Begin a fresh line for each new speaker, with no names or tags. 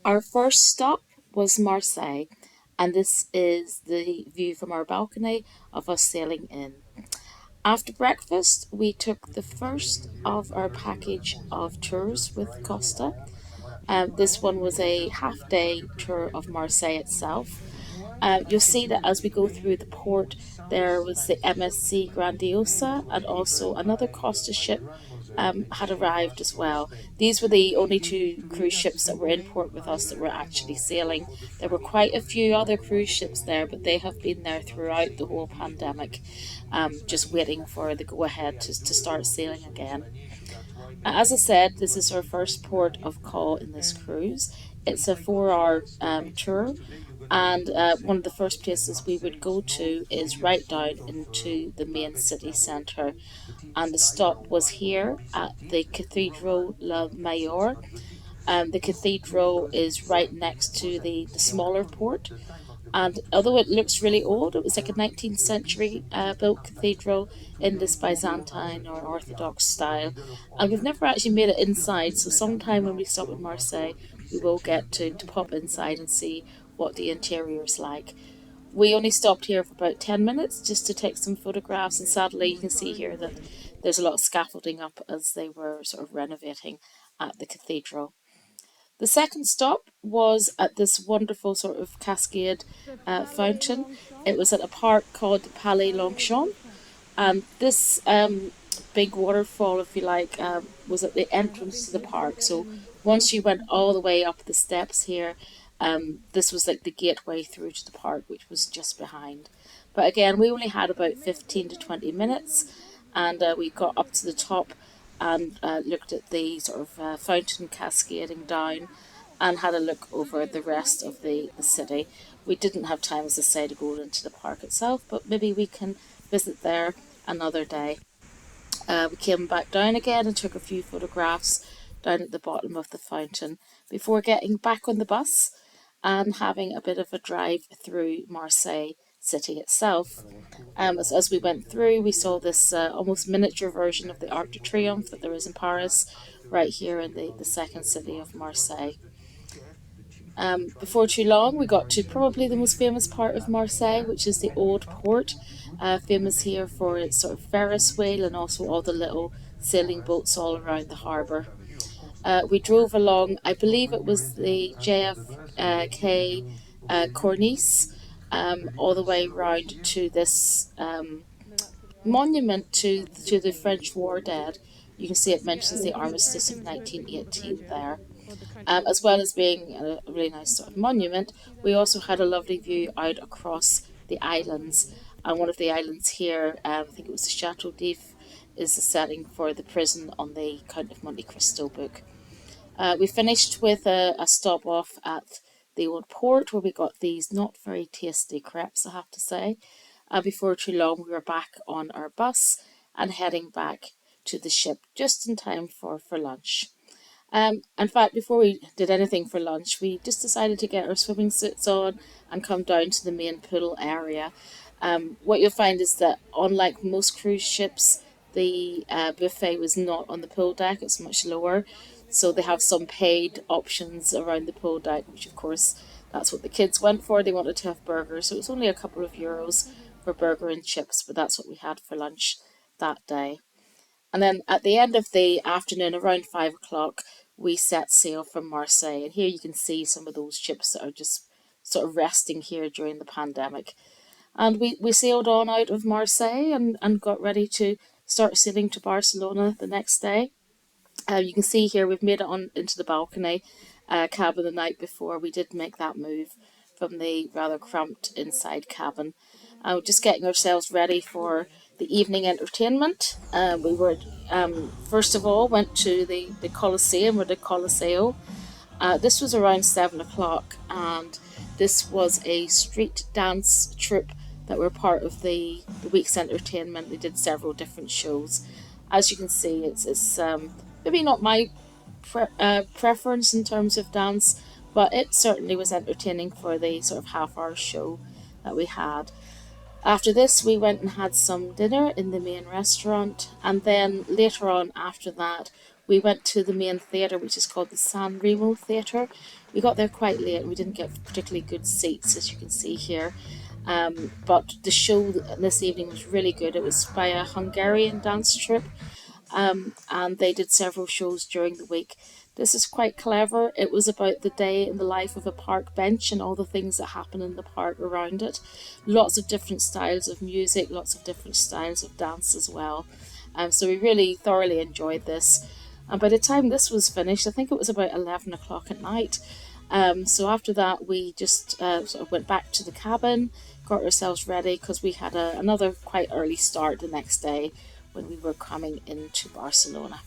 Our first stop was Marseille, and this is the view from our balcony of us sailing in. After breakfast, we took the first of our package of tours with Costa. This one was a half day tour of Marseille itself. You'll see that as we go through the port, there was the MSC Grandiosa and also another Costa ship had arrived as well. These were the only two cruise ships that were in port with us that were actually sailing. There were quite a few other cruise ships there, but they have been there throughout the whole pandemic, just waiting for the go ahead to start sailing again. As I said, this is our first port of call in this cruise. It's a 4 hour tour, and one of the first places we would go to is right down into the main city centre. And the stop was here at the Cathedral La Mayor. The cathedral is right next to the smaller port, and although it looks really old, it was like a 19th century built cathedral in this Byzantine or Orthodox style. And we've never actually made it inside, so sometime when we stop in Marseille, we will get to pop inside and see what the interior is like. We only stopped here for about 10 minutes just to take some photographs, and sadly, you can see here that there's a lot of scaffolding up as they were sort of renovating at the cathedral. The second stop was at this wonderful sort of cascade fountain. It was at a park called Palais Longchamps, and this big waterfall, if you like, was at the entrance to the park. So once you went all the way up the steps here, this was like the gateway through to the park, which was just behind. But again, we only had about 15 to 20 minutes, and we got up to the top and looked at the sort of fountain cascading down and had a look over the rest of the city. We didn't have time, as I say, to go into the park itself, but maybe we can visit there another day. We came back down again and took a few photographs down at the bottom of the fountain before getting back on the bus and having a bit of a drive through Marseille city itself. As we went through, we saw this almost miniature version of the Arc de Triomphe that there is in Paris, right here in the second city of Marseille. Before too long, we got to probably the most famous part of Marseille, which is the Old Port, famous here for its sort of Ferris wheel and also all the little sailing boats all around the harbour. We drove along, I believe it was the JFK Cornice, all the way round to this monument to the French war dead. You can see it mentions the armistice of 1918 there. As well as being a really nice sort of monument, we also had a lovely view out across the islands. And one of the islands here, I think it was the Chateau d'If, is the setting for the prison on the Count of Monte Cristo book. We finished with a stop off at the Old Port where we got these not very tasty crepes, I have to say. Before too long, we were back on our bus and heading back to the ship just in time for lunch. In fact, before we did anything for lunch, we just decided to get our swimming suits on and come down to the main pool area. What you'll find is that, unlike most cruise ships, the buffet was not on the pool deck, it's much lower. So they have some paid options around the pool deck, which of course that's what the kids went for. They wanted to have burgers, so it was only a couple of euros for burger and chips, but that's what we had for lunch that day. And then at the end of the afternoon, around 5 o'clock, we set sail from Marseille. And here you can see some of those ships that are just sort of resting here during the pandemic. And we sailed on out of Marseille and got ready to start sailing to Barcelona the next day. You can see here we've made it on into the balcony cabin the night before. We did make that move from the rather cramped inside cabin. Just getting ourselves ready for the evening entertainment. We were first of all went to the Colosseum or the Colosseo. This was around 7 o'clock, and this was a street dance troupe that were part of the week's entertainment. They did several different shows. As you can see, it's maybe not my preference in terms of dance, but it certainly was entertaining for the sort of half-hour show that we had. After this, we went and had some dinner in the main restaurant, and then later on after that, we went to the main theatre, which is called the San Remo Theatre. We got there quite late and we didn't get particularly good seats, as you can see here. But the show this evening was really good. It was by a Hungarian dance troupe, and they did several shows during the week. This is quite clever. It was about the day in the life of a park bench and all the things that happen in the park around it. Lots of different styles of music, lots of different styles of dance as well. So we really thoroughly enjoyed this. And by the time this was finished, I think it was about 11 o'clock at night. So after that, we just sort of went back to the cabin, got ourselves ready because we had another quite early start the next day when we were coming into Barcelona.